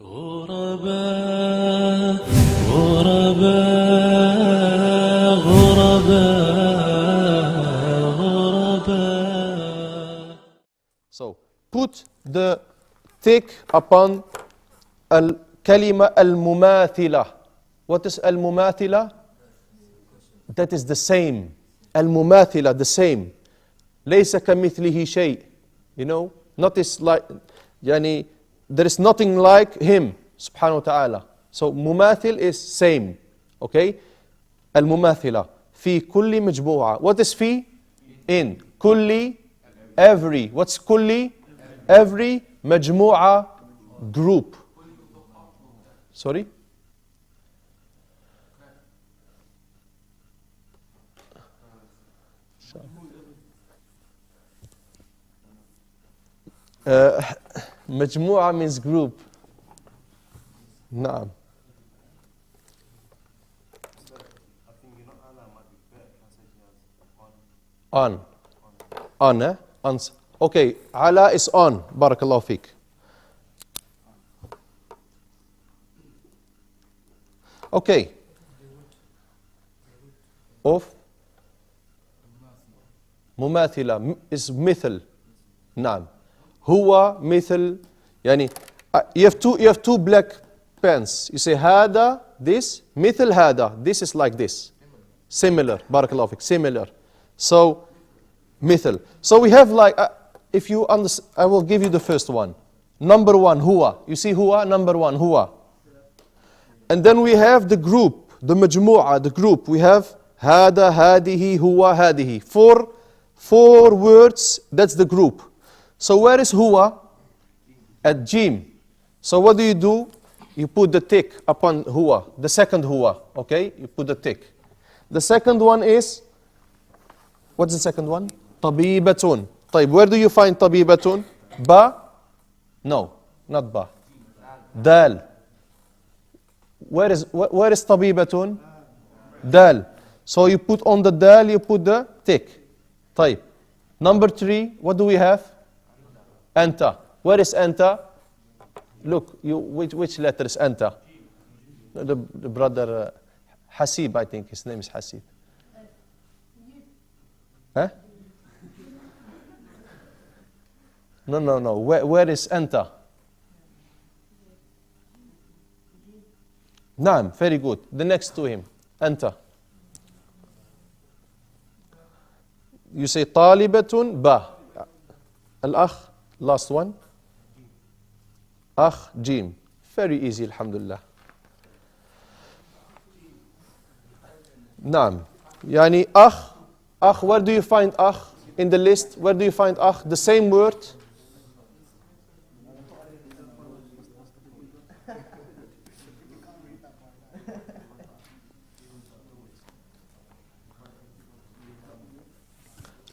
غرباء غرباء غرباء غرباء. So put the tick upon al-kalima al-mumathila. What is al-mumathila? That is the same. Al-mumathila, the same. ليس كمثله شيء. You know, not is like, يعني, there is nothing like him, subhanahu wa ta'ala. So mumathil is same. Okay? Al-mumathila. في كل مجموعة. What is في? In. كل, every. What's كل? Every مجموعة, group. Sorry? مجموعة means group. نعم. On. On, eh? On. Okay, ala is on. Barakallahu feek. Okay. Of مماثلة is مثل. نعم. هو مثل, يعني you have two black pens. You say هذا, this, مثل هذا. This is like this. Similar. Barakallahu feek. Similar. So مثل. So we have like, if you understand, I will give you the first one. Number one, huwa. You see huwa, number one, huwa. And then we have the group, the majmu'a, the group. We have hada, hadihi, huwa, hadihi. Four words, that's the group. So where is huwa? At jim. So what do? You put the tick upon huwa, the second huwa, okay? You put the tick. The second one is, what's the second one? Tabibatun. طيب, where do you find tabibatun? Ba? No, not ba. Dal. Where is tabibatun? Dal. So you put on the dal, you put the tick. طيب. Number three, what do we have? Anta. Where is anta? Look, which letter is anta? The brother Hasib, I think his name is Hasib. Huh? No. Where is anta? Naam, very good. The next to him, anta. You say talibatun ba. Al-akh, last one. Akh, jim. Very easy, alhamdulillah. Naam. Yani akh, where do you find akh in the list? Where do you find akh? The same word.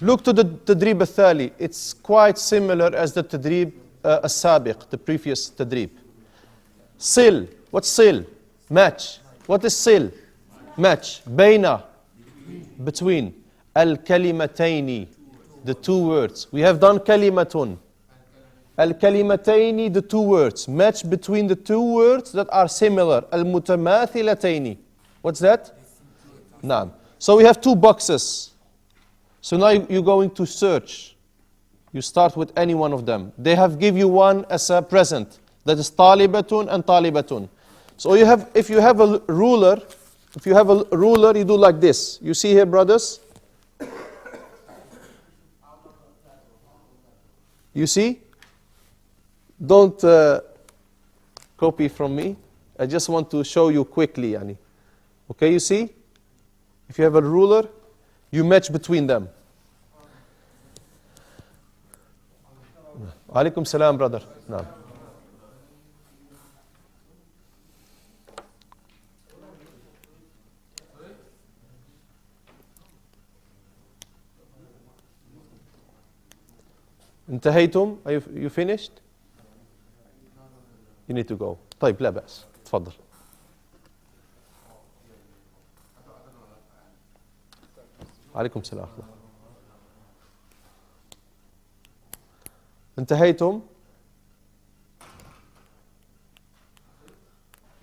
Look to the tadrib al-thali. It's quite similar as the tadrib al-sabiq, the previous tadrib. Sil. What's sil? Match. What is sil? Match. Bayna. Between. Al-kalimatayni. The two words. We have done kalimatun. Al-kalimatayni, the two words. Match between the two words that are similar. Al-mutamathilatayni. What's that? Naam. So we have two boxes. So now you're going to search. You start with any one of them. They have give you one as a present. That is talibatun and talibatun. So if you have a ruler, you do like this. You see here, brothers? You see? Don't copy from me. I just want to show you quickly, yani. Okay, you see? If you have a ruler, you match between them. Alaikum salam, brother. No. انتهيتم? Are you finished? You need to go. طيب لا بأس. تفضل. عليكم السلام. انتهيتم؟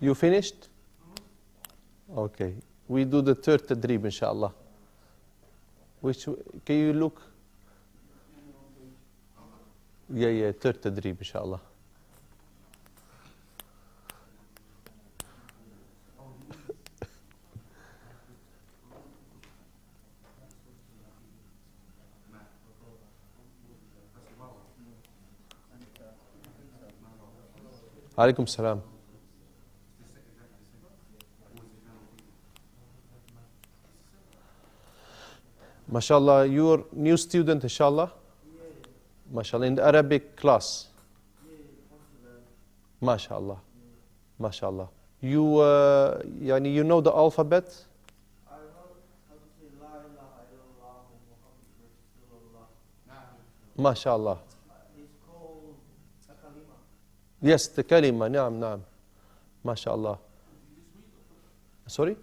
You finished? Okay. We do the third tadrib, inshallah. Can you look? Yeah, third tadrib, inshallah. Alaikum salam. MashaAllah, you're new student, inshallah? MashaAllah, in the Arabic class? MashaAllah. MashaAllah. You, yani you know the alphabet? I know how to say La ilaha illallah Muhammad Rasulullah. MashaAllah. It's called a kalima. Yes, the kalima, naam. MashaAllah. Sorry?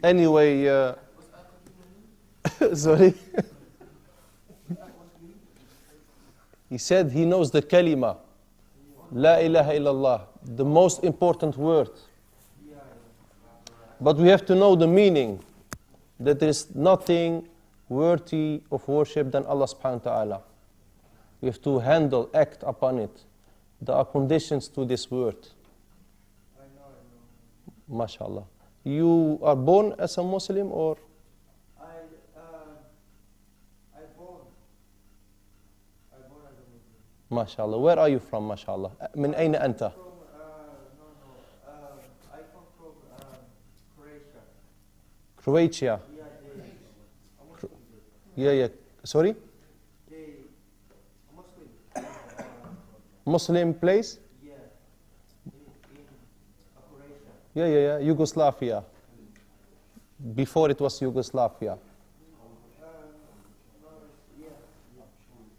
Anyway, sorry. He said he knows the kalima. La ilaha illallah, the most important word. But we have to know the meaning, that there is nothing worthy of worship than Allah subhanahu wa ta'ala. We have to act upon it. There are conditions to this word. I know. MashaAllah. You are born as a Muslim or? I born as a Muslim. MashaAllah. Where are you from, MashaAllah? من أين أنت? I come from Croatia. Croatia. Yeah. Sorry? Muslim. Muslim place? Yeah. In Croatia. Yeah. Yugoslavia. Before it was Yugoslavia.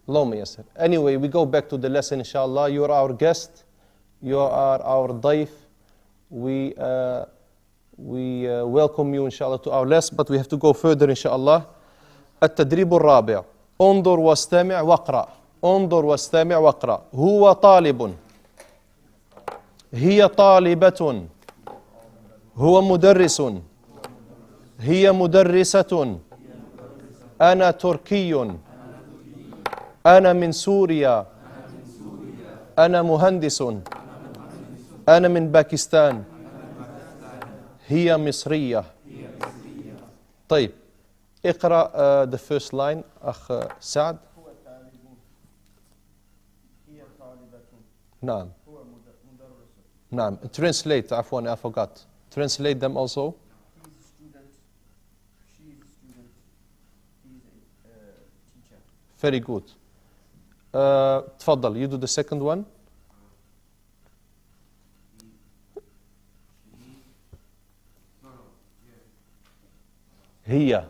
Loma, yes, sir. Anyway, we go back to the lesson, inshallah. You are our guest. You are our daif. We welcome you, inshallah, to our lesson, but we have to go further, inshallah. التدريب الرابع. انظر واستمع واقرأ. انظر واستمع واقرأ. هو طالب. هي طالبة. هو مدرس. هي مدرسة. أنا تركي. أنا من سوريا. أنا مهندس. أنا من باكستان. هي مصرية. طيب اقرأ the first line أخ سعد. هو طالب. هي طالبة. نعم. هو مدرس. نعم. Translate عفوا I forgot. Translate them also. He's a student. She's a student. He's a teacher. Very good. تفضل, you do the second one. هي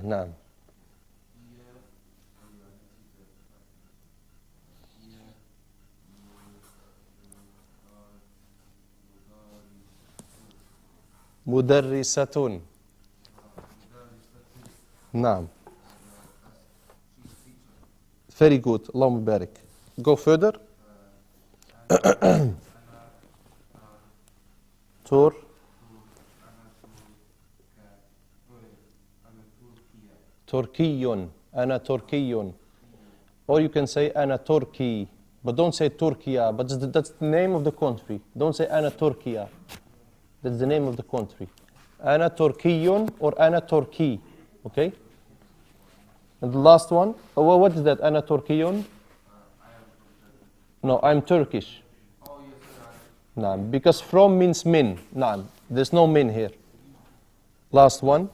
نعم. مدرسة. نعم. Very good. اللهم بارك. Go further. تور. تركي. أنا تركي. Or you can say أنا تركي. But don't say Turkiya. But that's the name of the country. Don't say أنا تركيا. That's the name of the country. أنا تركي or أنا تركي. Okay? And the last one. Oh, what is that? أنا تركي? No, I'm Turkish. نعم. Because from means min. نعم. There's no min here. Last one.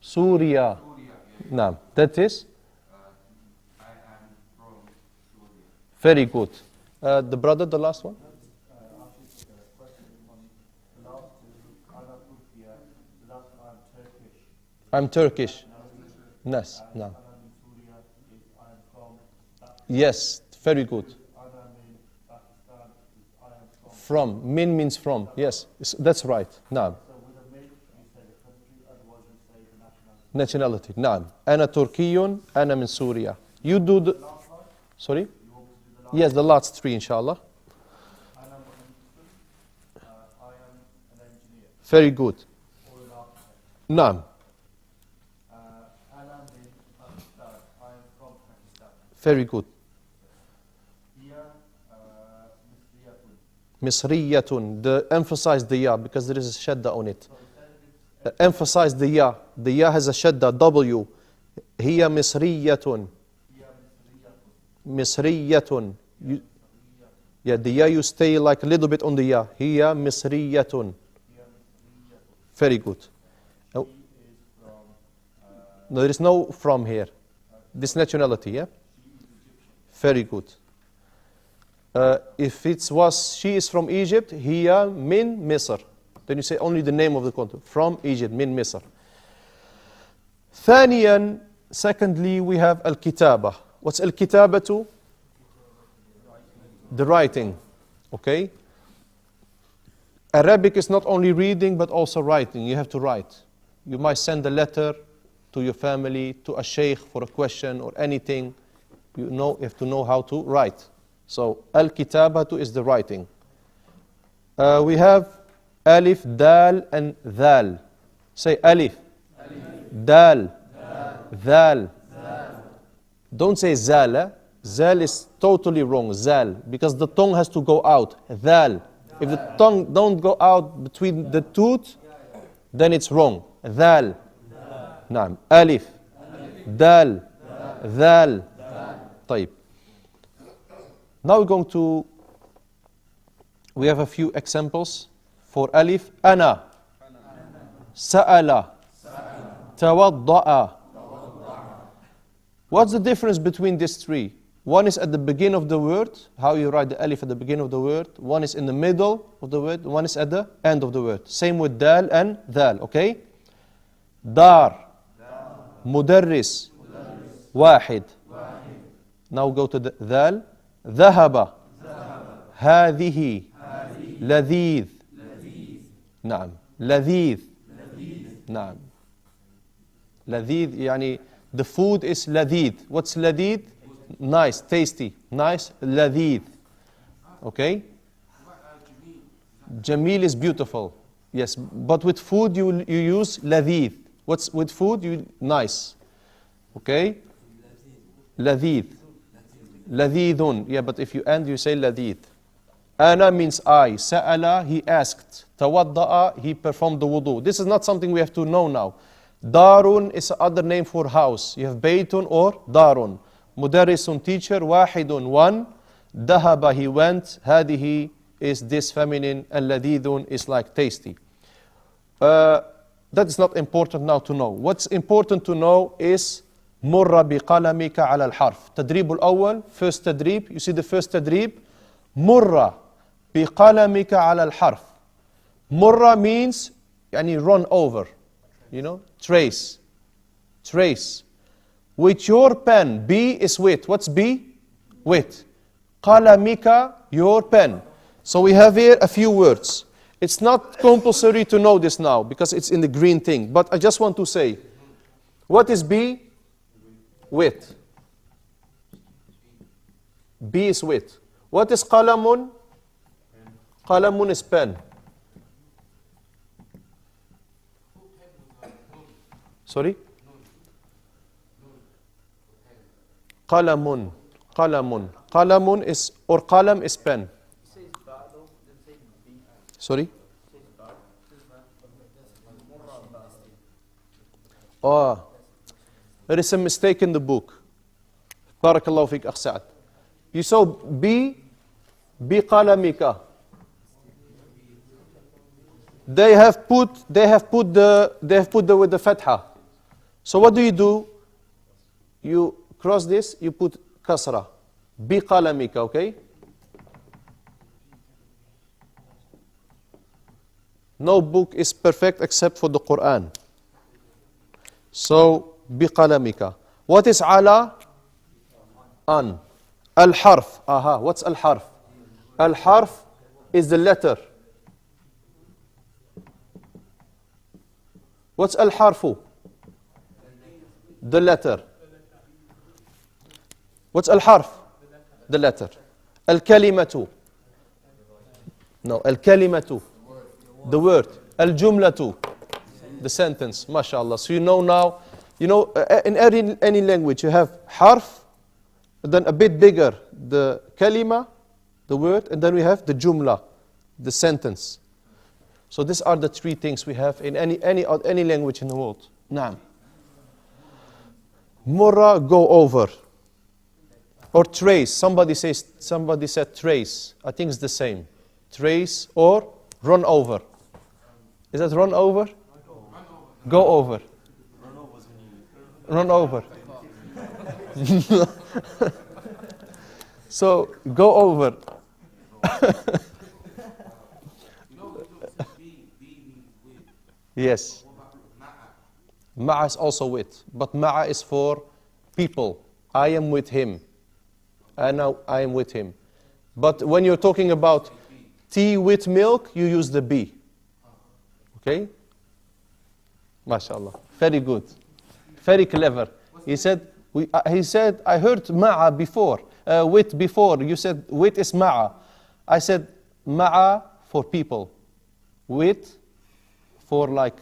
Surya. نعم. That is? I am from Syria. Very good. The brother, the last one? I'm Turkish. Nas. No. Yes, very good. Ana min Pakistan, I am from. From, min means from. Yes, that's right. Naam. So with a min, you say the country, otherwise you say the nationality. Nationality. Naam. أنا تركي, أنا من سوريا. You do the, Last one, sorry? you want me to do the last Yes, the last three, inshallah. Ana Muhammadun, I am an engineer Very good. or an architect. Naam. Ana min Pakistan, I am from Pakistan. Very good. Here, Misriyatun. Misriyatun. The emphasize the ya because there is a shadda on it. So instead of it's Emphasize the ya. The ya has a shadda, W. Hiya misriyatun. here, Misriyatun. Misriyatun. Yeah, the ya you stay like a little bit on the ya. Hiya misriyatun. Here, Misriyatun. Very good. He is from, No, there is no from here. This nationality, yeah? Very good. If it was she is from Egypt, hiya min Misr. Then you say only the name of the country. From Egypt, min Misr. ثانيا, secondly, we have al-kitaba. What's al-kitabatu? The writing. Okay? Arabic is not only reading but also writing. You have to write. You might send a letter to your family, to a sheikh for a question or anything. You have to know how to write. So al-kitabatu is the writing. We have alif, dal, and dhal. Say alif, dal, dhal. Don't say zal. Zal is totally wrong. Zal, because the tongue has to go out. Dhal. If the tongue don't go out between the tooth, then it's wrong. Dhal. نعم. alif, dal, dhal. طيب. Now we're going to, we have a few examples for alif. أنا, سأل, توضأ. What's the difference between these three? One is at the beginning of the word, how you write the alif at the beginning of the word. One is in the middle of the word. One is at the end of the word. Same with dal and dhal, okay? Dar, مدرس, واحد. Now go to the dhal. ذهب, هذه, لذيذ. نعم. لذيذ. نعم. لذيذ يعني the food is لذيذ. What's لذيذ? Nice, tasty, nice, لذيذ. Okay? Jamil is beautiful. Yes, but with food you use لذيذ. What's with food? You nice. Okay? لذيذ. لذيذ. Yeah, but if you end, you say لذيذ. Ana means I. Sa'ala, he asked. Tawadda'a, he performed the wudu. This is not something we have to know now. Darun is another name for house. You have baytun or darun. Mudarrisun, teacher. Wahidun, one. Dahaba, he went. Hadihi is this feminine. And ladidun is like tasty. That is not important now to know. What's important to know is مر بقلمك على الحرف. تدريب الأول, first تدريب. You see the first تدريب. مر بقلمك على الحرف. مر means يعني run over. You know, trace. Trace. With your pen, B is with. What's B? With. قلمك, your pen. So we have here a few words. It's not compulsory to know this now because it's in the green thing. But I just want to say, what is B? With. B is with. What is qalamun? Qalamun is pen. Sorry? Qalamun. Qalamun. Qalamun is, or qalam is pen. Sorry? Oh, there is a mistake in the book. Barakallahu fik, akh Sa'ad. You saw B qalamika. They have put the with the fatha. So what do? You cross this, you put kasra. Bi qalamika, okay? No book is perfect except for the Quran. So bi qalamika. What is ala? An. Al-harf. Aha, what's al-harf? Al-harf is the letter. What's al-harfu? The letter. What's al-harf? The letter. Al-kalimatu. No, al-kalimatu. The word. Al-jumlatu. The sentence. MashaAllah. So you know now, in any language you have harf, then a bit bigger, the kalima, the word, and then we have the jumla, the sentence. So these are the three things we have in any language in the world. Naam. Murra, go over. Or trace. Somebody said trace. I think it's the same. Trace or run over. Is that run over? Go over. Run over. So go over. Yes. Ma'a is also with, but ma'a is for people. I am with him. And now I am with him. But when you're talking about tea with milk, you use the be. Okay? MashaAllah. Very good. Very clever. He said, I heard ma'a before, with before. You said with is ma'a. I said ma'a for people. With for like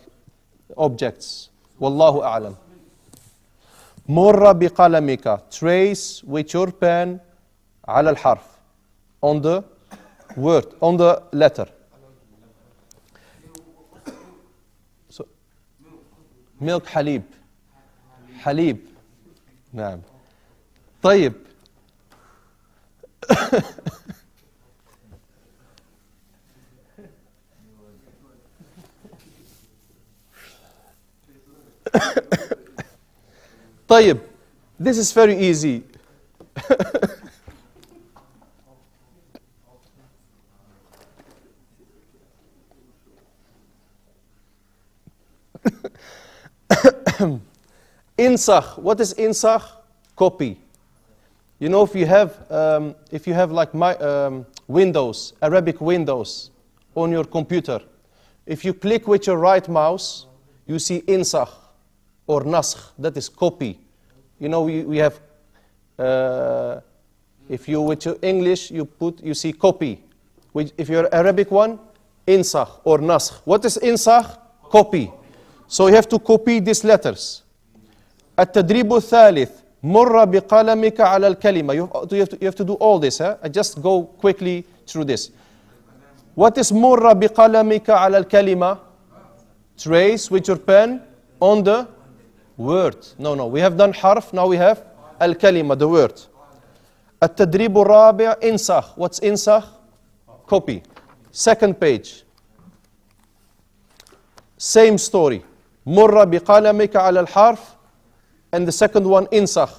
objects. Wallahu a'lam. Murra biqalamika. Trace with your pen ala al-harf. On the word, on the letter. So, milk halib. Halib. نعم. طيب. طيب. This is very easy. Insakh. What is insakh? Copy. You know, if you have like Windows, Arabic Windows on your computer, if you click with your right mouse, you see insakh or naskh. That is copy. You know, we have. If you with your English, you see copy. If you're Arabic one, insakh or naskh. What is insakh? Copy. So you have to copy these letters. التدريب الثالث مر بقلمك على الكلمة. You have to do all this. I just go quickly through this. What is مر بقلمك على الكلمة? Trace with your pen on the word. No. We have done حرف. Now we have الكلمة, the word. التدريب الرابع انسخ. What's انسخ? Copy. Second page. Same story. مر بقلمك على الحرف. And the second one, insakh.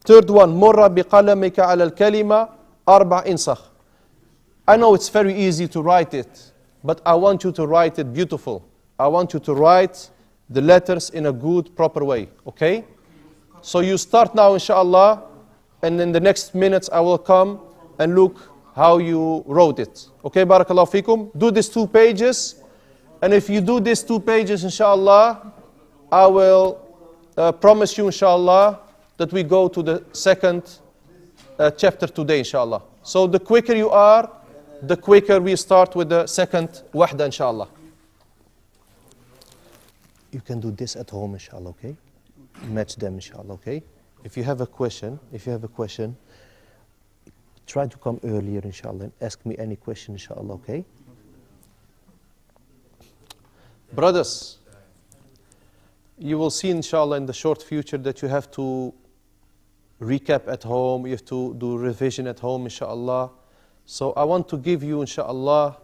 Third one, مر بقلمك على الكلمة. 4 insakh. I know it's very easy to write it, but I want you to write it beautiful. I want you to write the letters in a good, proper way. Okay? So you start now, inshallah, and in the next minutes I will come and look how you wrote it. Okay, barakallahu fikum. Do these 2 pages. And if you do these 2 pages, inshallah, I will promise you, inshallah, that we go to the second chapter today, inshallah. So the quicker you are, the quicker we start with the second wahda, inshallah. You can do this at home, inshallah, okay? Match them, inshallah, okay? If you have a question, try to come earlier, inshallah, and ask me any question, inshallah, okay? Brothers, you will see, inshallah, in the short future that you have to recap at home, you have to do revision at home, inshallah. So I want to give you, inshallah,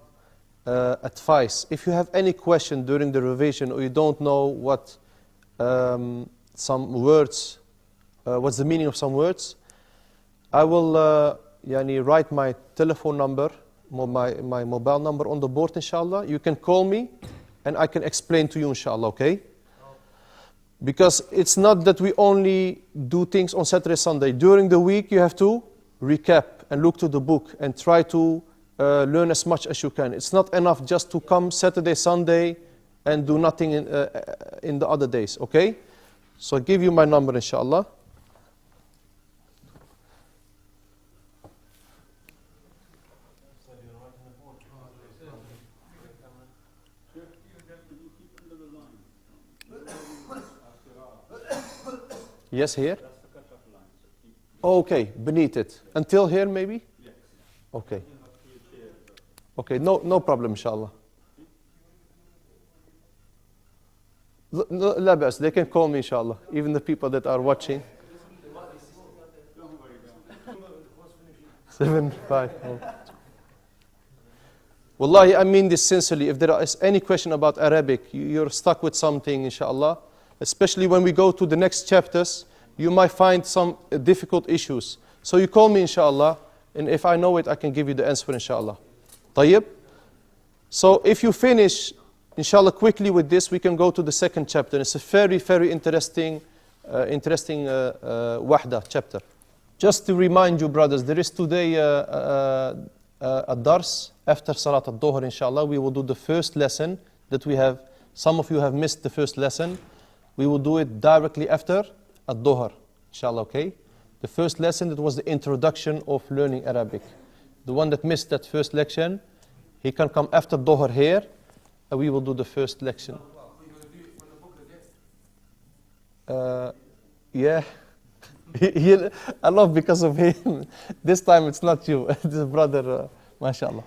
advice. If you have any question during the revision or you don't know what some words, what's the meaning of some words, I will write my telephone number, my mobile number on the board, inshallah. You can call me and I can explain to you, inshallah, okay? Because it's not that we only do things on Saturday, Sunday. During the week, you have to recap and look to the book and try to learn as much as you can. It's not enough just to come Saturday, Sunday and do nothing in the other days, okay? So I'll give you my number, inshallah. Yes, here? Okay, beneath it. Until here, maybe? Okay. Okay, no problem, inshallah. لا بأس, they can call me, inshallah. Even the people that are watching. 750. Wallahi, I mean this sincerely. If there is any question about Arabic, you're stuck with something, inshallah. Especially when we go to the next chapters, you might find some difficult issues. So you call me, inshallah, and if I know it, I can give you the answer, inshallah. طيب? So if you finish, inshallah, quickly with this, we can go to the second chapter. It's a very, very interesting wahda chapter. Just to remind you, brothers, there is today a dars after Salat al-Dhuhr, inshallah. We will do the first lesson that we have. Some of you have missed the first lesson. We will do it directly after al-Dhuhr, inshallah, okay? The first lesson, that was the introduction of learning Arabic. The one that missed that first lection, he can come after Dhuhr here, and we will do the first lection. Yeah. I love because of him. This time it's not you, this brother, mashallah.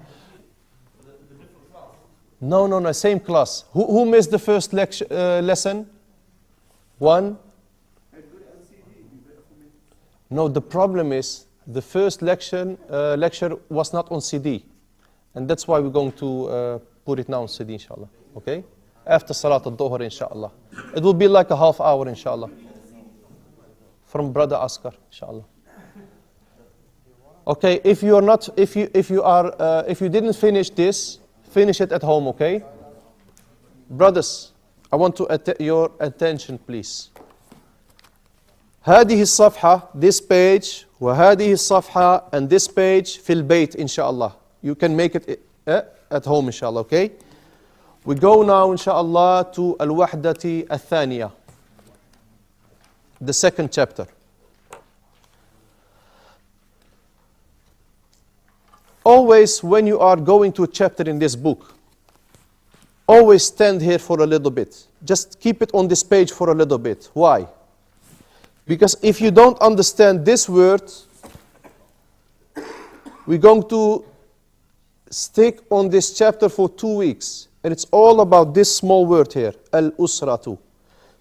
No, same class. Who missed the first lesson? One? No, the problem is the first lecture was not on CD. And that's why we're going to put it now on CD, inshallah. Okay? After Salat al-Dhuhr, inshallah. It will be like a half hour, inshallah. From Brother Askar, inshallah. Okay, if you didn't finish this, finish it at home, okay? Brothers, I want your attention, please. هذه الصفحة, this page, وهذه الصفحة, and this page في البيت, inshallah. You can make it at home, inshallah, okay? We go now, inshallah, to al-wahdati al-thaniya, the second chapter. Always, when you are going to a chapter in this book, always stand here for a little bit. Just keep it on this page for a little bit. Why? Because if you don't understand this word, we're going to stick on this chapter for 2 weeks. And it's all about this small word here, al-usratu.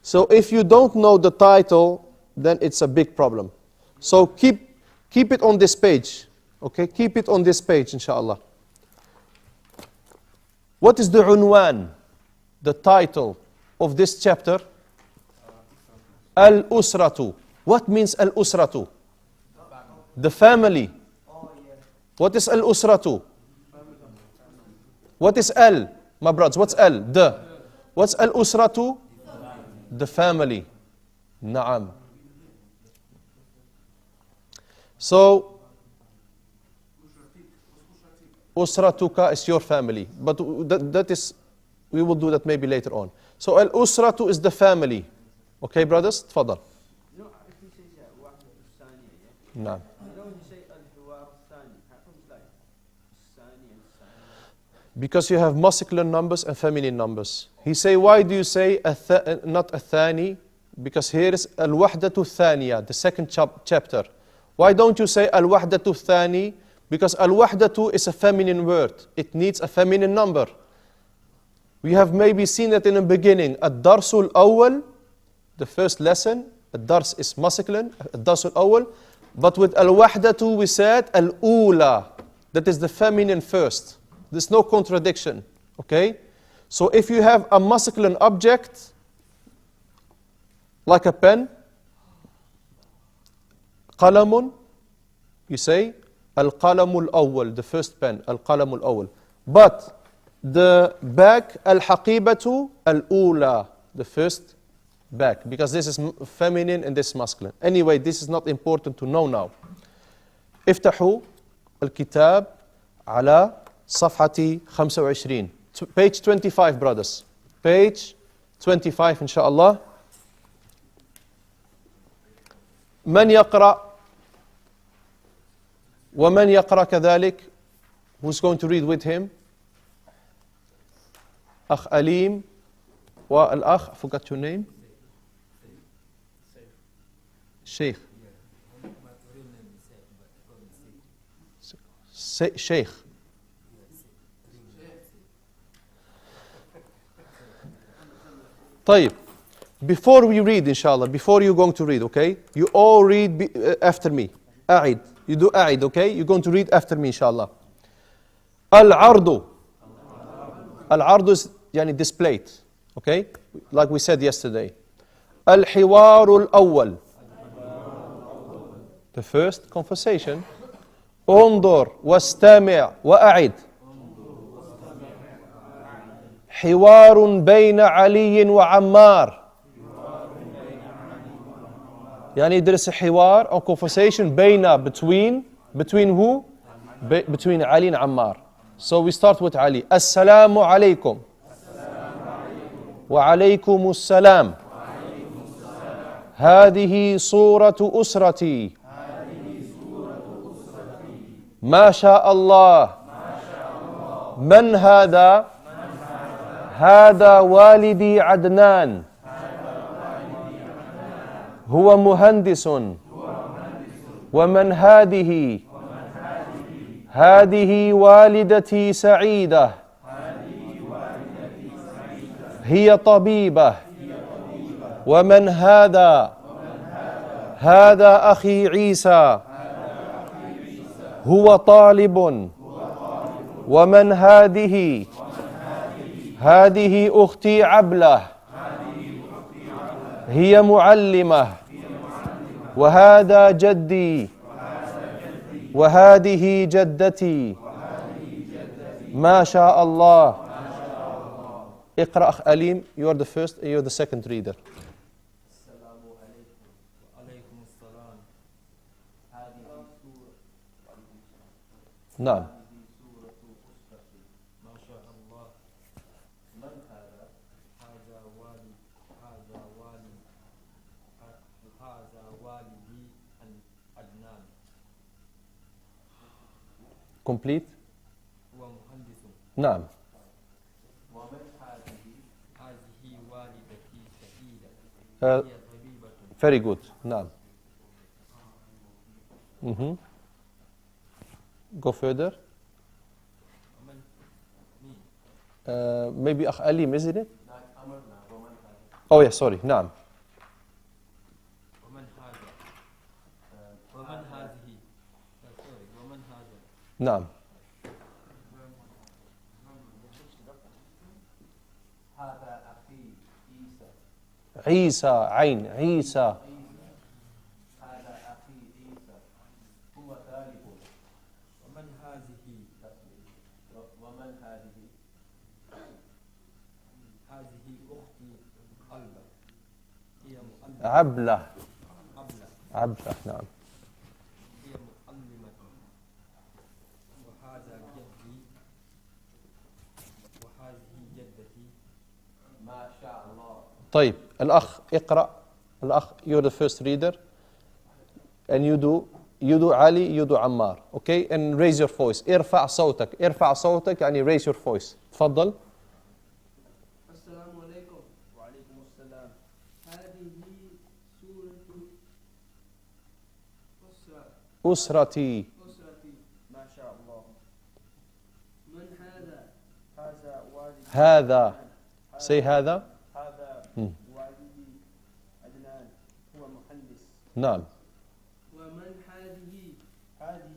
So if you don't know the title, then it's a big problem. So keep it on this page. Okay, keep it on this page, inshallah. What is the unwan, the title of this chapter? Al-usratu. What means al-usratu? The family. What is al-usratu? What is al? My brothers, what's al? The. What's al-usratu? The family. Na'am. So, usratuka is your family. But that is, we will do that maybe later on. So, al-usratu is the family. Okay, brothers? تفضل. نعم. Because you have masculine numbers and feminine numbers. He say, why do you say not الثاني? Because here is al-wahdatu الثانية, the second chapter. Why don't you say al-wahdatu الثاني? Because al-wahdatu is a feminine word. It needs a feminine number. We have maybe seen that in the beginning. Ad-darsul awwal, the first lesson. Ad-dars is masculine. Ad-darsul awwal. But with al-wahdatu we said al-ula. That is the feminine first. There's no contradiction. Okay? So if you have a masculine object, like a pen, qalamun, you say al-qalamul awwal, the first pen, al-qalamul awwal. But the back, al-haqibatu al-ula, the first back, because this is feminine and this is masculine. Anyway, this is not important to know now. افتحوا الكتاب على صفحة 25. Page 25 brothers. Page 25 إن شاء الله. من يقرأ ومن يقرأ كذلك. Who's going to read with him? أخ أليم والأخ, I forgot your name. Sheikh. Sheikh. طيب. Before we read inshallah, before you're going to read, okay? You all read after me. أعد. You do أعد, okay? You're going to read after me inshallah. العرض. العرض is يعني displayed, okay? Like we said yesterday. الحوار الأول. The first conversation. انظر واستمع وأعد. حوار بين علي وعمار. يعني يدرس حوار or conversation بين between who? Between Ali and Ammar. So we start with Ali. السلام عليكم. وعليكم السلام. هذه صورة أسرتي. ما شاء الله. من هذا؟ هذا والدي عدنان. هو مهندس. ومن هذه؟ هذه والدتي سعيدة. هي طبيبة. ومن هذا؟ هذا أخي عيسى. هو طالب. ومن هذه؟ هذه أختي عبلة. هي معلمة. وهذا جدي. وهذه جدتي. ما شاء الله. اقرأ أخ أليم. You are the first, you are the second reader. السلام عليكم. وعليكم السلام. هذه سورة. نعم. هذه سورة أسرتي. ما شاء الله. من هذا؟ هذا والي. هذا والي. هذا والدي عدنان. Complete. هو مهندس. نعم. ومن هذه؟ هذه والدتي سعيدة. Uh, هي طبيبة. very good. نعم. Go further. ومن مين؟ Maybe أخ أليم, isn't it? أمرنا. ومن هذا؟ Oh yeah, sorry. نعم. ومن هذا؟ ومن هذه؟ ومن هذا؟ نعم. هذا أخي عيسى. عيسى. عين. عيسى. هذا أخي عيسى. هو طالب. ومن هذه؟ ومن هذه؟ هذه أختي قلبة. هي مؤلمة. عبلة. عبلة. عبلة. نعم. هي مؤلمة. وهذا جدي. وهذه جدتي. ما شاء الله. طيب الأخ اقرأ. الأخ you're the first reader and you do Ali, you do Ammar, okay, and raise your voice. ارفع صوتك. ارفع صوتك يعني raise your voice. تفضل. السلام عليكم. وعليكم السلام. هذه سورة أسرتي. أسرتي. ما شاء الله. من هذا؟ هذا والدي. هذا. say هذا. هذا والدي عدنان. هو مهندس. نعم. ومن هذه؟ هذه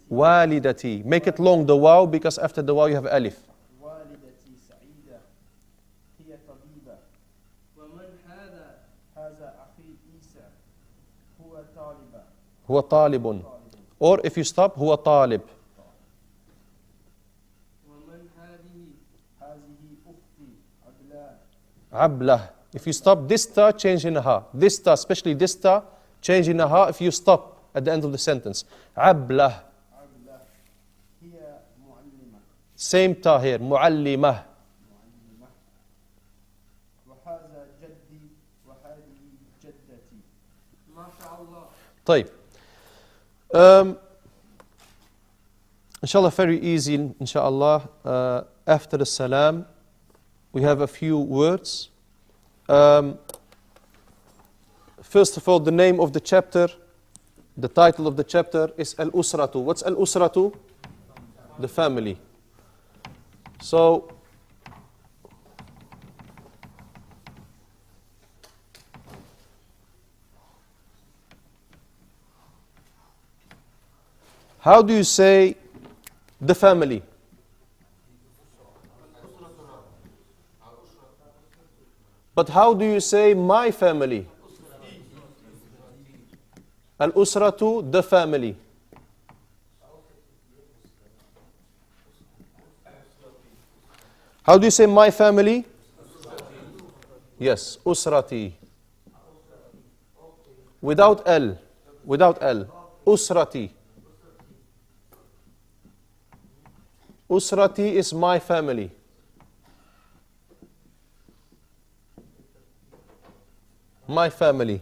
والدتي. Make it long the wow because after the wow you have alif. والدتي سعيدة. هي طبيبة. ومن هذا؟ هذا أخي عيسى. هو طالبة. هو طالب. Or if you stop هو طالب. ومن هذه؟ هذه أختي عبلة. عبلة. If you stop this ta change in a ha. This ta, especially this ta, change in a ha if you stop. at the end of the sentence. عبلة. عبلة هي معلمة. Same ta here. معلمة. معلمة. وهذا جدي وهذه جدتي. ما شاء الله. طيب. Inshallah, very easy, inshallah. After the salam, we have a few words. First of all, the name of the chapter, the title of the chapter is Al-Usratu. What's Al-Usratu? The family. So, how do you say the family? But how do you say my family? Al-Usratu, the family. How do you say my family? Yes, Usrati. Without L. Without L. Usrati. Usrati is my family. My family.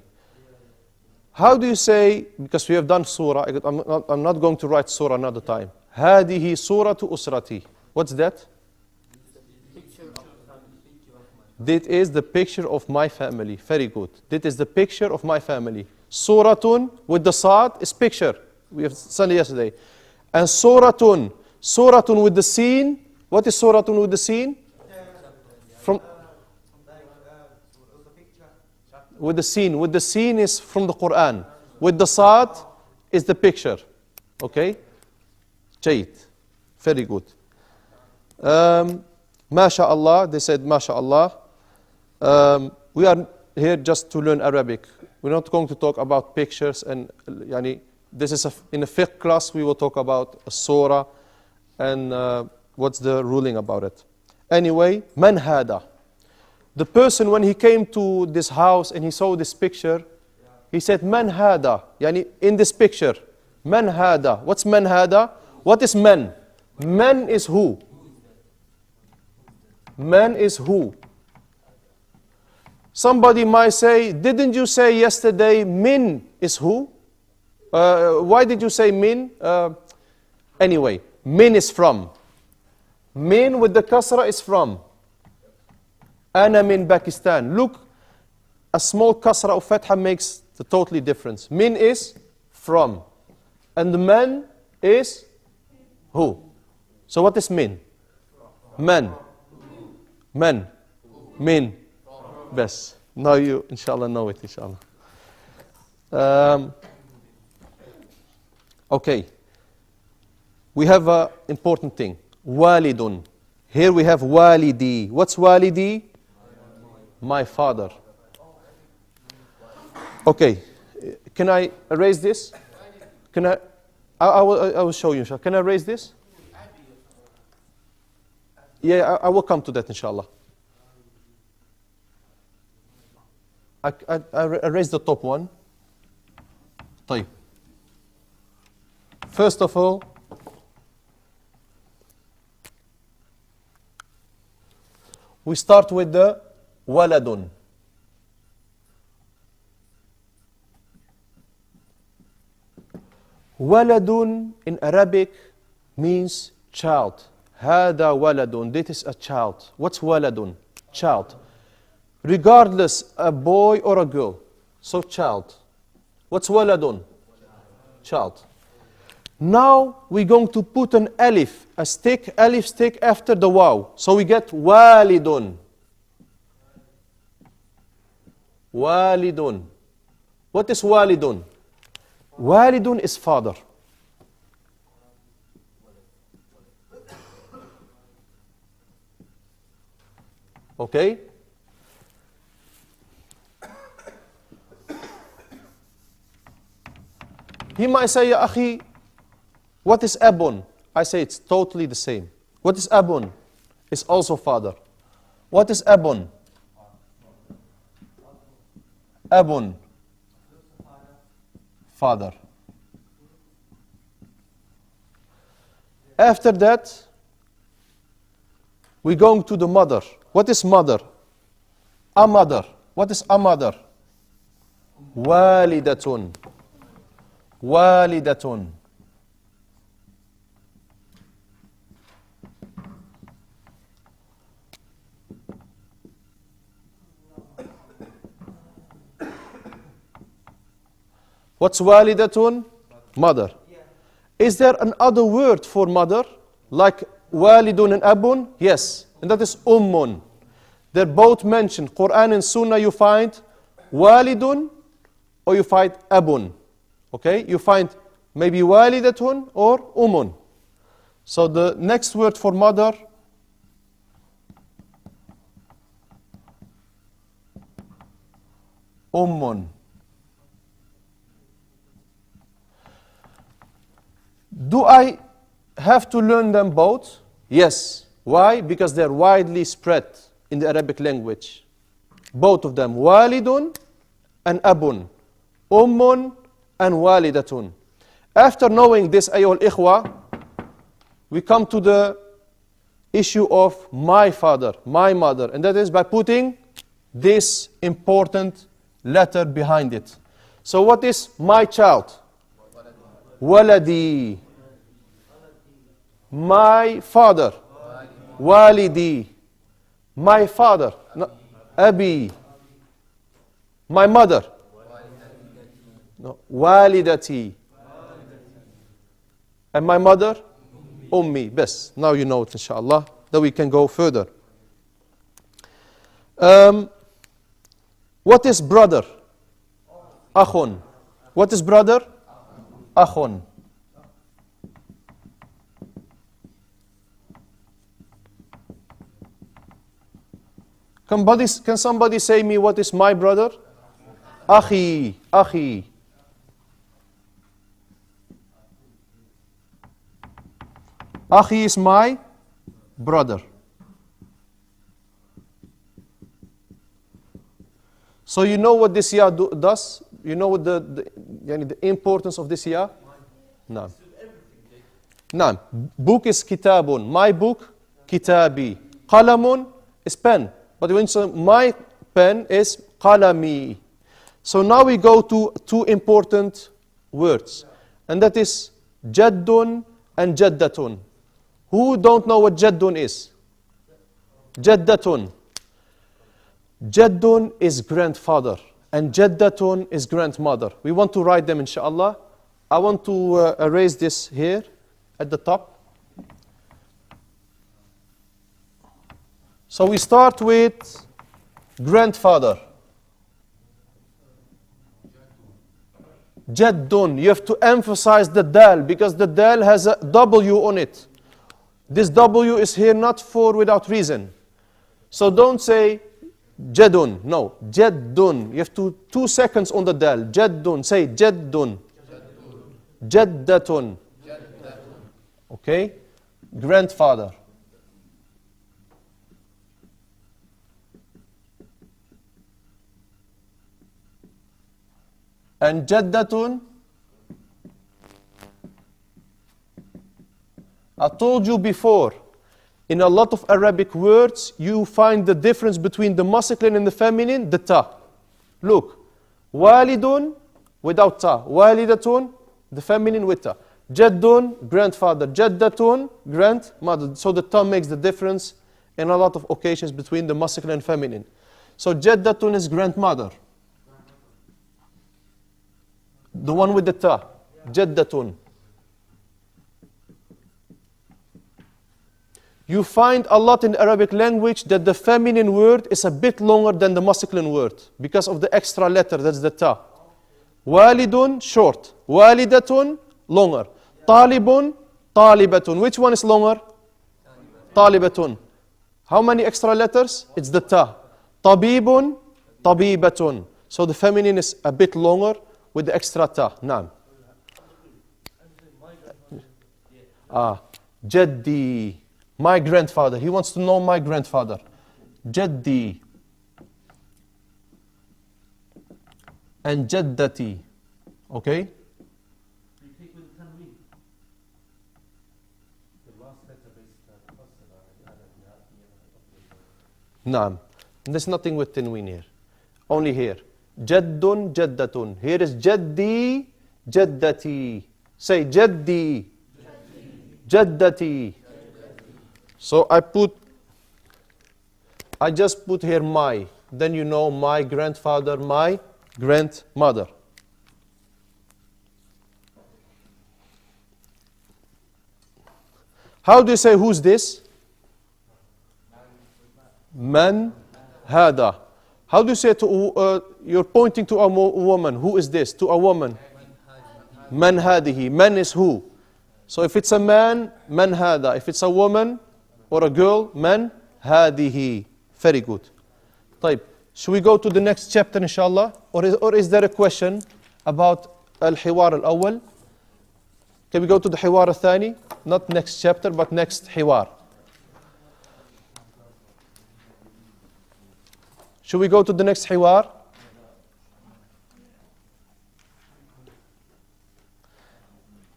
How do you say, because we have done surah, I'm not going to write surah another time. هذه سورة أسرتي. What's that? That is the picture of my family. Very good. That is the picture of my family. Suratun with the sad is picture. We have studied yesterday. And suratun. Suratun with the scene. What is suratun with the scene? From with the scene. With the scene is from the Quran. With the sad is the picture. Okay? Jayid. Very good. MashaAllah. They said MashaAllah. We are here just to learn Arabic. We're not going to talk about pictures and this is in a fiqh class we will talk about a surah and what's the ruling about it. Anyway, man hada. The person when he came to this house and he saw this picture, he said man hada. In this picture, man hada. What's man hada? What is man? Man is who? Man is who? Somebody might say, didn't you say yesterday min is who? Why did you say min? Anyway, min is from. Min with the kasra is from. Ana min Pakistan. Look, a small kasra of fatha makes the totally difference. Min is from. And the man is who? So what is min? Man. Man. Min. Best. Now you, inshallah, know it, inshallah. Okay. We have an important thing. Walidun. Here we have walidi. What's walidi? My father. Okay. Can I erase this? Can I will show you, inshallah. Can I erase this? Yeah, I will come to that, inshallah. I erase the top one. طيب. First of all, we start with the waladun. Waladun in Arabic means child. هذا waladun. This is a child. What's waladun? Child. Regardless, a boy or a girl. So child. What's waladun? Child. Now we're going to put an alif, a stick, alif stick after the waw. So we get walidun. Walidun. What is walidun? Walidun is father. Okay? He might say, Ya akhi, what is abun? I say it's totally the same. What is abun? It's also father. What is abun? Abun. Father. After that, we're going to the mother. What is mother? A mother. What is a mother? Walidatun. Walidatun. What's walidatun? Mother. Is there another word for mother? Like walidun and abun? Yes. And that is ummun. They're both mentioned. Quran and Sunnah you find walidun or you find abun. Okay? You find maybe walidatun or ummun. So the next word for mother, ummun. Do I have to learn them both? Yes. Why? Because they're widely spread in the Arabic language. Both of them. Walidun and abun. Ummun and walidatun. After knowing this, ayyuhal ikhwa, we come to the issue of my father, my mother. And that is by putting this important letter behind it. So what is my child? Waladi. My father. Walidi. My father. No, Abi. My mother. No, walidati. And my mother? Ummi. Best. Now you know it, inshallah. Then we can go further. What is brother? Akhun. What is brother? Akhun. Can somebody say me what is my brother? Akhi. Akhi. Akhi is my brother. So you know what this ya does? You know what the importance of this ya? No. No. Book is kitabun. My book, kitabi. Qalamun is pen. But when my pen is qalami. So now we go to two important words. And that is jaddun and jaddatun. Who don't know what jaddun is? Jaddatun. Jaddun is grandfather. And jaddatun is grandmother. We want to write them inshallah. I want to erase this here at the top. So we start with grandfather. Jaddun. You have to emphasize the dal because the dal has a W on it. This W is here not for without reason. So don't say jaddun. No, jaddun. You have 2 seconds on the dal. Jaddun. Say jaddun. Jaddatun. Okay? Grandfather. And jaddatun, I told you before, in a lot of Arabic words, you find the difference between the masculine and the feminine, the ta. Look, walidun without ta, walidatun, the feminine with ta. Jaddun, grandfather, jaddatun, grandmother. So the ta makes the difference in a lot of occasions between the masculine and feminine. So jaddatun is grandmother. The one with the ta, jaddatun. You find a lot in the Arabic language that the feminine word is a bit longer than the masculine word because of the extra letter, that's the ta. Walidun, short. Walidatun, longer. Talibun, talibatun. Which one is longer? Talibatun. How many extra letters? It's the ta. Tabibun, tabibatun. So the feminine is a bit longer with the extra ta. Naam. Jaddi. My grandfather. He wants to know my grandfather. Jaddi. And jaddati. Okay? نعم. There's nothing with tanween here. Only here. جد جدة. Here is جدي جدتي. Say جدي جدتي. So I just put here my. Then you know my grandfather, my grandmother. How do you say who's this? Man hada. How do you say to you're pointing to a woman? Who is this? To a woman. Man hadihi. Man is who? So if it's a man, man hada. If it's a woman or a girl, man hadihi. Very good. طيب. Should we go to the next chapter inshallah? Or is there a question about al-hiwar al-awwal? Can we go to the hiwar al-thani? Not next chapter, but next hiwar. Should we go to the next hiwar?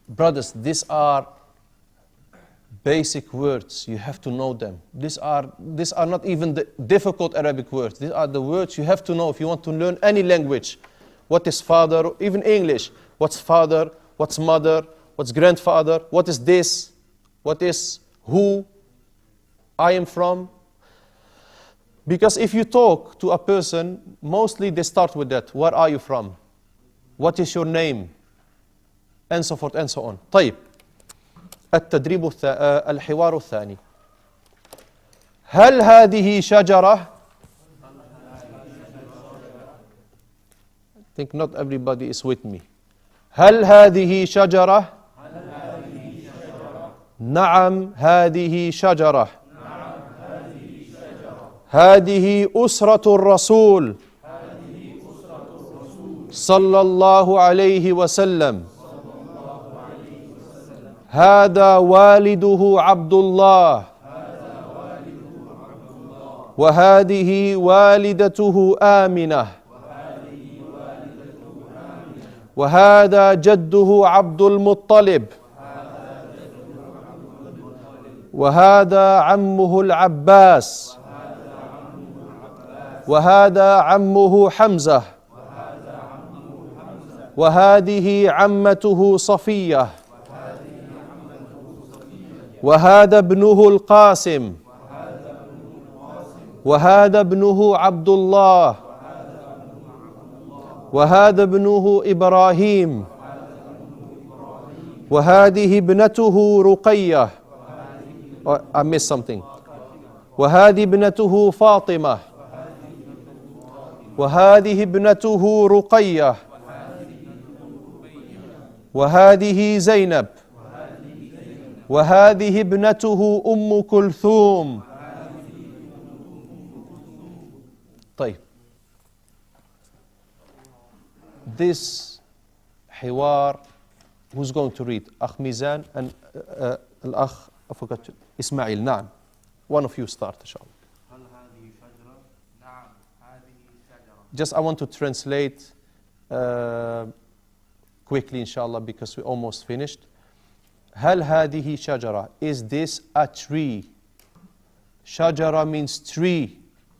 Brothers, these are basic words. You have to know them. These are not even the difficult Arabic words. These are the words you have to know if you want to learn any language. What is father? Even English. What's father? What's mother? What's grandfather? What is this? What is who? I am from? Because if you talk to a person, mostly they start with that. Where are you from? What is your name? And so forth and so on. طيب. الحوار الثاني. هل هذه شجرة؟ I think not everybody is with me. هل هذه شجرة؟ نعم هذه شجرة. هذه أسرة الرسول صلى الله عليه وسلم. هذا والده عبد الله وهذه والدته آمنة وهذا جده عبد المطلب وهذا عمه العباس وهذا عمه حمزة وهذه عمته صفية وهذا ابنه القاسم وهذا ابنه عبد الله وهذا ابنه إبراهيم وهذه ابنته رقية. I missed something. وهذه ابنته فاطمة وهذه ابنته رقية وهذه زينب وهذه ابنته أم كلثوم. طيب. This حوار, who's going to read? أخ ميزان and الأخ I forgot إسماعيل. نعم. One of you start إن شاء الله. هل هذه شجرة؟ نعم هذه شجرة. Just I want to translate quickly inshallah because we almost finished. هل هذه شجرة? Is this a tree? Shajara means tree.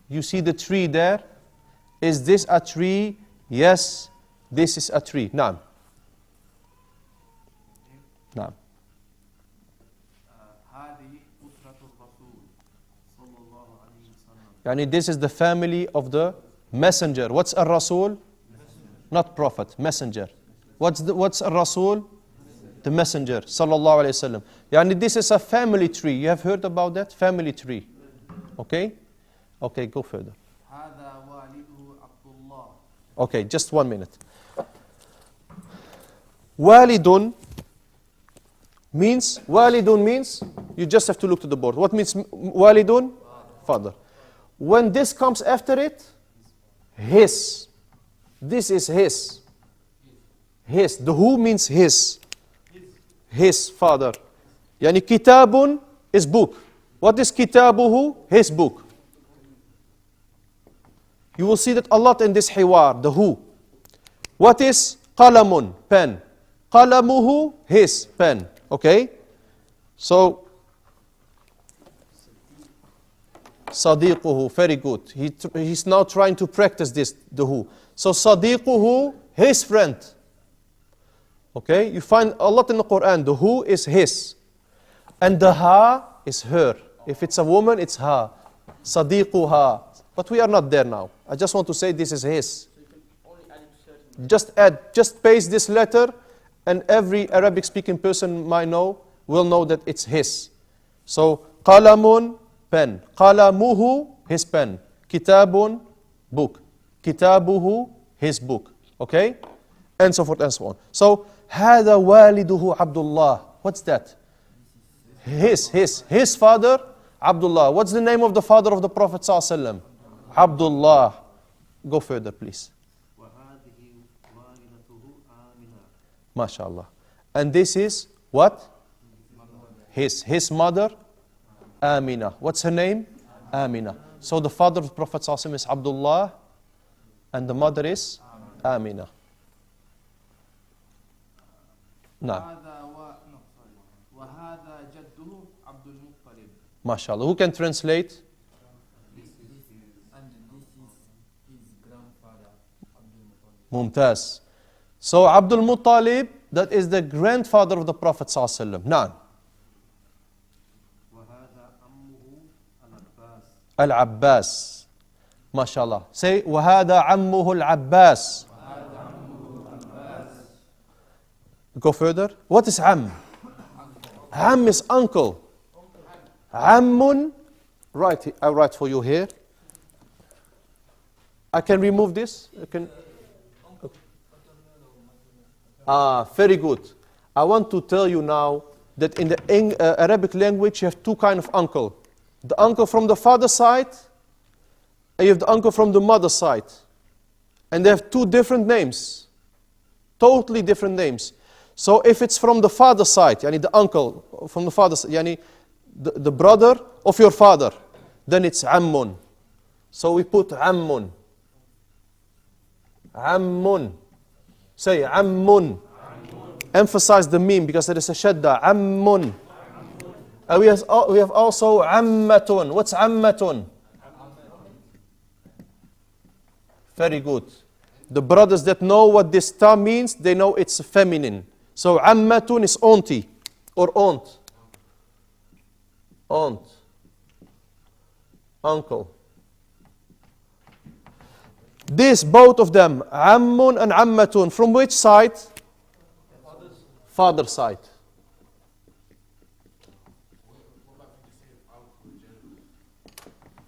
You see the tree there? Is this a tree? Yes, this is a tree. نعم. نعم. هذه أسرة الرسول صلى الله عليه وسلم. يعني this is the family of the messenger. What's a Rasul? Not prophet, messenger. What's a Rasul? The messenger sallallahu alayhi wasallam. Yani this is a family tree. You have heard about that? Family tree. Okay? Okay, go further. هذا والده عبد الله. Okay, just 1 minute. Walidun means you just have to look to the board. What means walidun? Father. When this comes after it, his. This is his. His. The who means his. His father. Yani kitabun is book. What is kitabuhu? His book. You will see that a lot in this hiwar, the who. What is qalamun? Pen. Qalamuhu? His pen. Okay? So, صديقه, very good. He's now trying to practice this, the who. So صديقه, his friend. Okay, you find a lot in the Quran, the who is his. And the ha is her. If it's a woman, it's ha. صديقها. But we are not there now. I just want to say this is his. Just paste this letter, and every Arabic speaking person will know that it's his. So, قلم, pen. قلمه, his pen. كتاب, book. كتابه, his book. Okay? And so forth and so on. So, هذا والده عبد الله. What's that? His father, Abdullah. What's the name of the father of the Prophet ﷺ? Abdullah. Go further, please. MashaAllah. And this is what? His mother, Amina. What's her name? Amina. So the father of the Prophet ﷺ is Abdullah, and the mother is Amina. Now, MashaAllah. Who can translate? Mumtaz. So Abdul Muttalib, that is the grandfather of the Prophet ﷺ. Na'am. Al-Abbas. MashaAllah. Say, وَهَذَا عَمُّهُ الْعَبَّاسِ. Go further. What is Am? Am is uncle. Ammun. Right, I write for you here. I can remove this. I can. Very good. I want to tell you now that in the Arabic language you have two kinds of uncle. The uncle from the father side, and you have the uncle from the mother side. And they have two different names. Totally different names. So if it's from the father side, yani the uncle from the father side, yani the brother of your father, then it's Ammun. So we put Ammun. Ammun. Say Ammun. Emphasize the meme because there is a shadda. Ammun. And we have also Ammatun. What's Ammatun? Very good. The brothers that know what this ta means, they know it's feminine. So Ammatun is auntie or aunt. Aunt. Uncle. This, both of them, Ammun and Ammatun, from which side? Father side.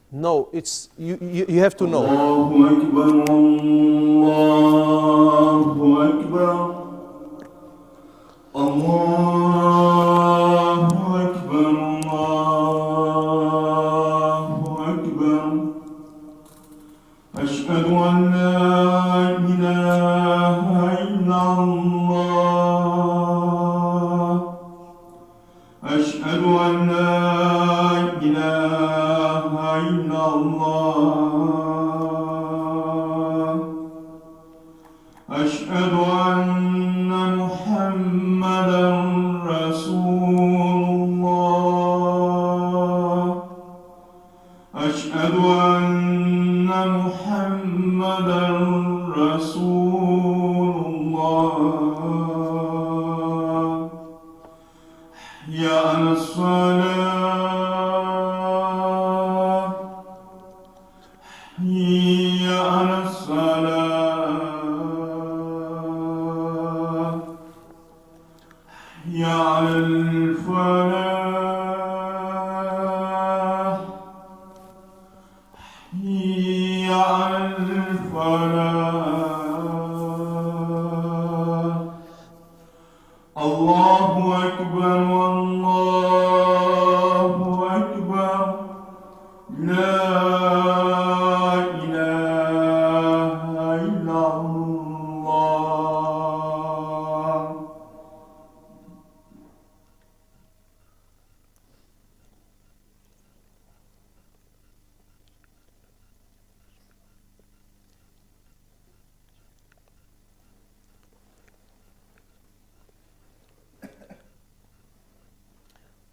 No, it's you have to know. أشهد أن لا إله إلا الله أشهد أن لا إله إلا الله أشهد أن محمدا رسول الله أشهد أن محمدا رسول الله يا على الصلاة يا على الصلاة يا على الفلاح يا على الفلاح الله أكبر والله أكبر لا إله إلا الله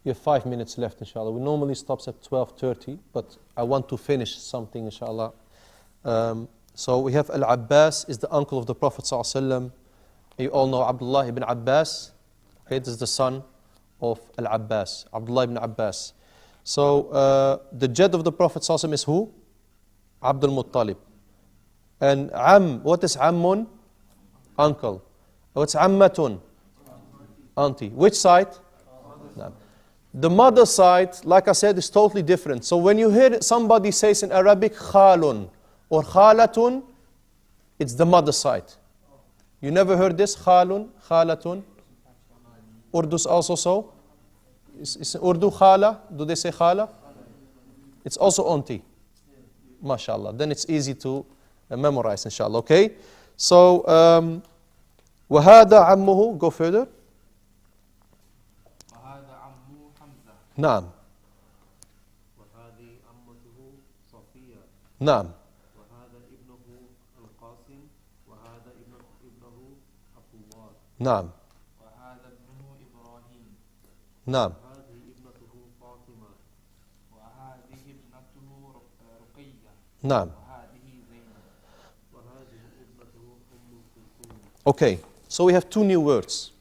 You have 5 minutes left, inshallah. We normally stop at 12:30, but I want to finish something, inshallah. So we have Al-Abbas, is the uncle of the Prophet ﷺ. You all know Abdullah ibn Abbas. Okay, this is the son of Al-Abbas, Abdullah ibn Abbas. So the Jad of the Prophet ﷺ is who? Abdul Muttalib. And what is Ammun? Uncle. What's Ammatun? Auntie. Which side? No. The mother side, like I said, is totally different. So when you hear somebody says in Arabic, khalun or khalatun, it's the mother side. You never heard this? Khalun, khalatun. Urdu's also so. Is Urdu khala? Do they say khala? It's also auntie. MashaAllah. Then it's easy to memorize, inshallah. Okay? So, وَهَذَا عَمُّهُ. Go further. وهذا عمه حمزة نعم. وهذه عمته صفية نعم. وهذا ابنه القاسم وهذا ابنه عبد الله نعم. وهذا ابنه إبراهيم نعم. وهذه ابنته فاطمة وهذه ابنته رقية نعم. وهذه زينب وهذه ابنته أم كلثوم. Okay. So we have two new words.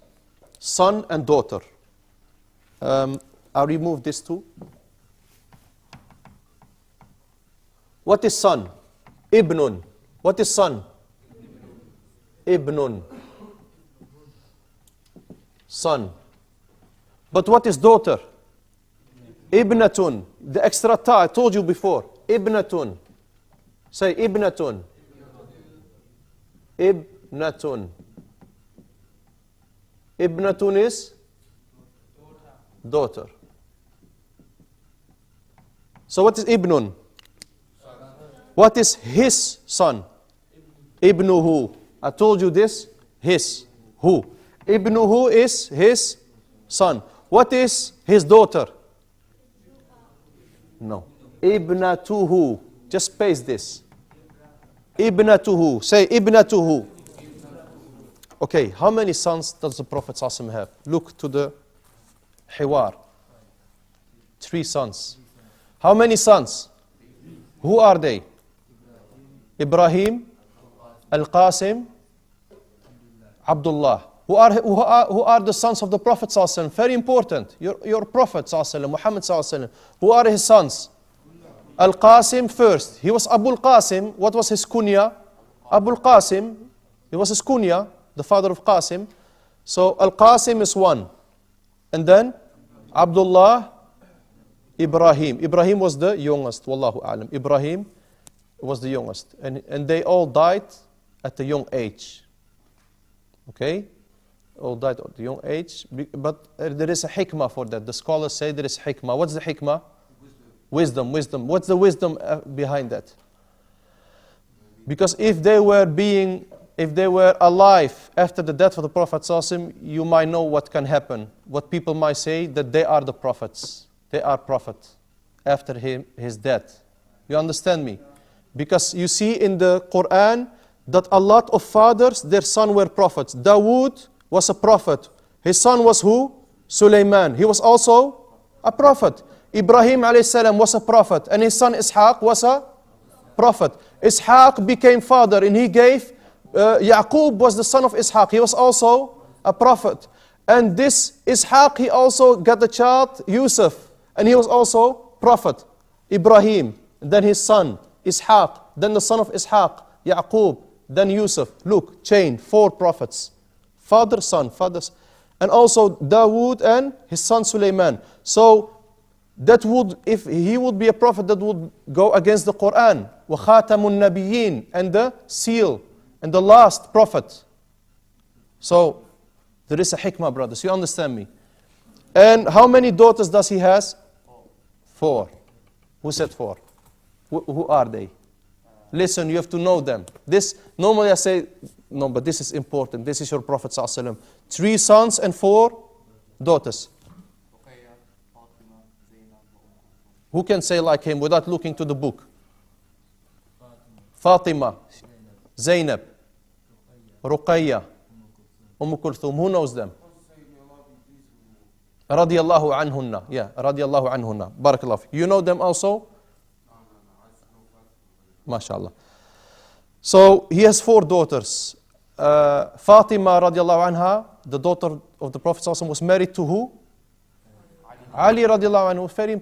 Son and daughter. I'll remove this too. What is son? Ibnun. What is son? Ibnun. Son. But what is daughter? Ibnatun. The extra ta, I told you before. Ibnatun. Say ibnatun. Ibnatun. Ibnatun is daughter. So what is ibnun? What is his son? Ibnuhu. I told you this. His. Who? Ibnuhu is his son. What is his daughter? No. Ibnatuhu. Just paste this. Ibnatuhu. Say ibnatuhu. Okay, how many sons does the Prophet ﷺ have? Look to the hiwar. 3 sons. How many sons? Who are they? Ibrahim, Al-Qasim, Abdullah. Who are the sons of the Prophet ﷺ? Very important. Your Prophet ﷺ, Muhammad ﷺ. Who are his sons? Al-Qasim first. He was Abu al-Qasim. What was his kunya? Abu al-Qasim. He was his kunya, the father of Qasim. So Al-Qasim is one. And then Abdullah, Ibrahim. Ibrahim was the youngest. Wallahu a'lam. Ibrahim was the youngest. And they all died at a young age. Okay? All died at a young age. But there is a hikmah for that. The scholars say there is hikmah. What's the hikmah? Wisdom. What's the wisdom behind that? Because if they were alive after the death of the Prophet ﷺ, you might know what can happen. What people might say, that they are the prophets. They are prophets after his death. You understand me? Because you see in the Quran that a lot of fathers, their sons were prophets. Dawood was a prophet. His son was who? Sulaiman. He was also a prophet. Ibrahim ﷺ was a prophet. And his son Ishaq was a prophet. Ishaq became father and he gave, Yaqub was the son of Ishaq. He was also a prophet. And this Ishaq, he also got the child Yusuf. And he was also prophet. Ibrahim. Then his son Ishaq. Then the son of Ishaq, Yaqub. Then Yusuf. Look, chain, 4 prophets. Father, son, father. And also Dawood and his son Sulaiman. So that would, if he would be a prophet, that would go against the Quran. وَخَاتَمُ النَّبِيِّينَ. And the seal. And the last prophet. So there is a hikmah, brothers. You understand me? And how many daughters does he has? 4. Who said 4? Who are they? Listen, you have to know them. This, normally I say, no, but this is important. This is your Prophet ﷺ. 3 sons and 4 daughters. Who can say like him without looking to the book? Fatima, Zainab, Ruqayya, Kulthum. Who knows them? Radiallahu anhunna. Yeah, radiallahu anhunna. Barakallahu fi. You know them also? MashaAllah. So he has 4 daughters. Fatima radiallahu anha, the daughter of the Prophet ﷺ, was married to who? Ali radiallahu anhu.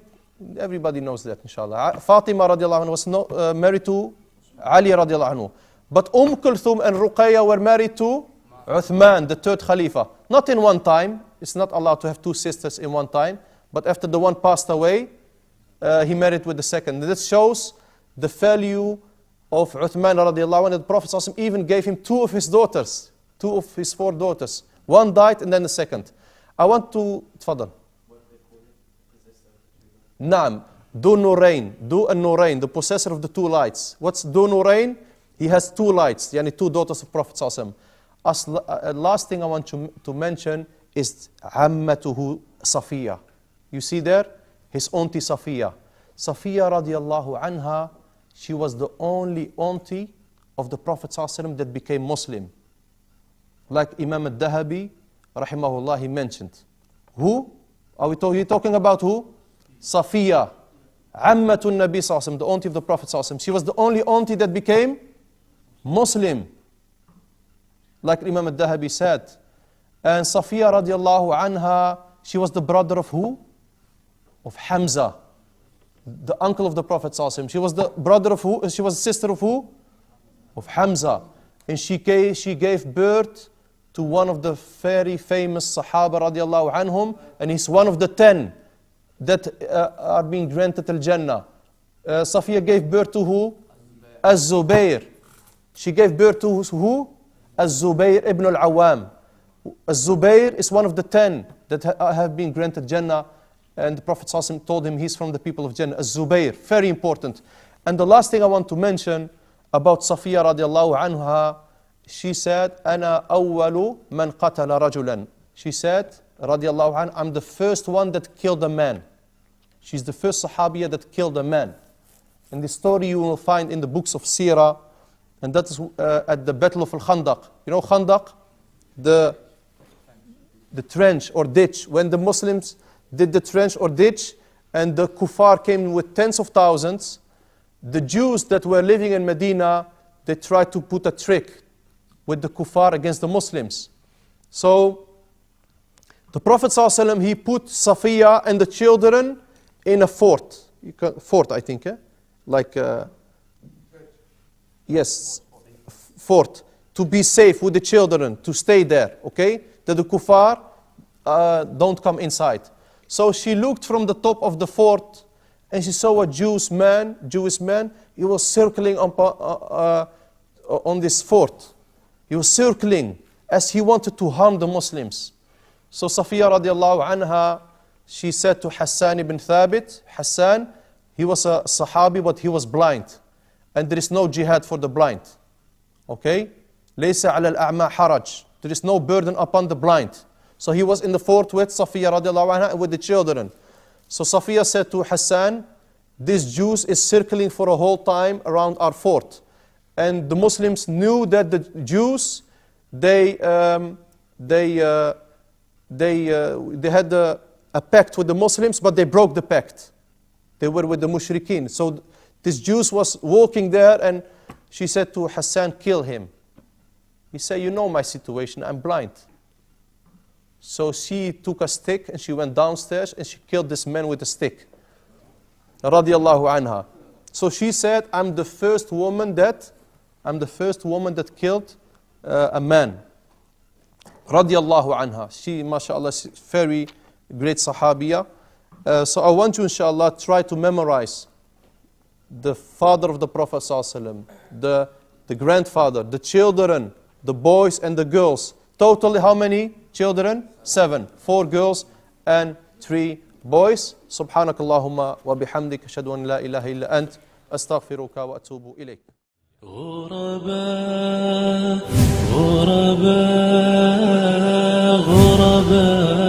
Everybody knows that, inshallah. Fatima radiallahu anha was married to Ali radiallahu anhu. But Kulthum and Ruqayya were married to Uthman, the 3rd Khalifa. Not in one time. It's not allowed to have 2 sisters in one time. But after the one passed away, he married with the second. This shows the value of Uthman radiallahu anhu. The Prophet ﷺ even gave him 2 of his daughters. 2 of his 4 daughters. One died and then the second. I want to... Tfadal. Naam. Du Nurayn. Du an-Nurayn. The possessor of the 2 lights. What's Du Nurayn? He has 2 lights. Yani 2 daughters of Prophet ﷺ. Last thing I want to mention is Ammatuhu Safiya. You see there? His auntie Safiya. Safiya radiallahu anha, she was the only auntie of the Prophet ﷺ that became Muslim. Like Imam al-Dahabi, rahimahullah, he mentioned. Who? Are we talking about who? Safiya. Ammatun Nabi ﷺ, the auntie of the Prophet ﷺ. She was the only auntie that became Muslim. Like Imam al-Dahabi said. And Safiya radiallahu anha, she was the brother of who? Of Hamza, the uncle of the Prophet ﷺ. She was the brother of who? She was the sister of who? Of Hamza. And she gave birth to one of the very famous Sahaba radiallahu anhum. And he's one of the 10 that are being granted al-Jannah. Safiya gave birth to who? Az-Zubayr. She gave birth to who? Az-Zubayr ibn al-Awwam. Az-Zubayr is one of the 10 that have been granted Jannah. And the Prophet ﷺ told him he's from the people of Jannah. Az-Zubayr, very important. And the last thing I want to mention about Safiya radiallahu anha, she said, Ana awwalu man qatala rajulan. She said, radiallahu anha, I'm the first one that killed a man. She's the first Sahabiya that killed a man. And this story you will find in the books of Sirah. And that is at the Battle of al-Khandaq. You know Khandaq? The trench or ditch. When the Muslims did the trench or ditch, and the kuffar came with tens of thousands, the Jews that were living in Medina, they tried to put a trick with the kuffar against the Muslims. So, the Prophet ﷺ, he put Safiya and the children in a fort. Fort, I think, like, yes, fort, to be safe with the children, to stay there, okay? That the kuffar don't come inside. So she looked from the top of the fort and she saw a Jewish man, he was circling on this fort. He was circling as he wanted to harm the Muslims. So Safiya radiallahu anha, she said to Hassan ibn Thabit, Hassan, he was a Sahabi but he was blind. And there is no jihad for the blind. Okay? لَيْسَ عَلَى الْأَعْمَى حَرَجٍ. There is no burden upon the blind. So he was in the fort with Safiya radiallahu anha and with the children. So Safiya said to Hassan, this Jews is circling for a whole time around our fort. And the Muslims knew that the Jews, they had a pact with the Muslims, but they broke the pact. They were with the mushrikeen. So this Jews was walking there and she said to Hassan, kill him. He said, you know my situation, I'm blind. So she took a stick and she went downstairs and she killed this man with a stick. Radiallahu anha. So she said, I'm the first woman that killed a man. Radiallahu anha. She, mashallah, is very great Sahabiya. So I want you, inshallah, try to memorize the father of the Prophet ﷺ, the grandfather, the children, the boys and the girls. Totally how many children? 7. 4 girls and 3 boys. Subhanakallahumma wa bihamdik ashhadu an la ilaha illa ant astaghfiruka wa atubu ilayk. غرباء غرباء غرباء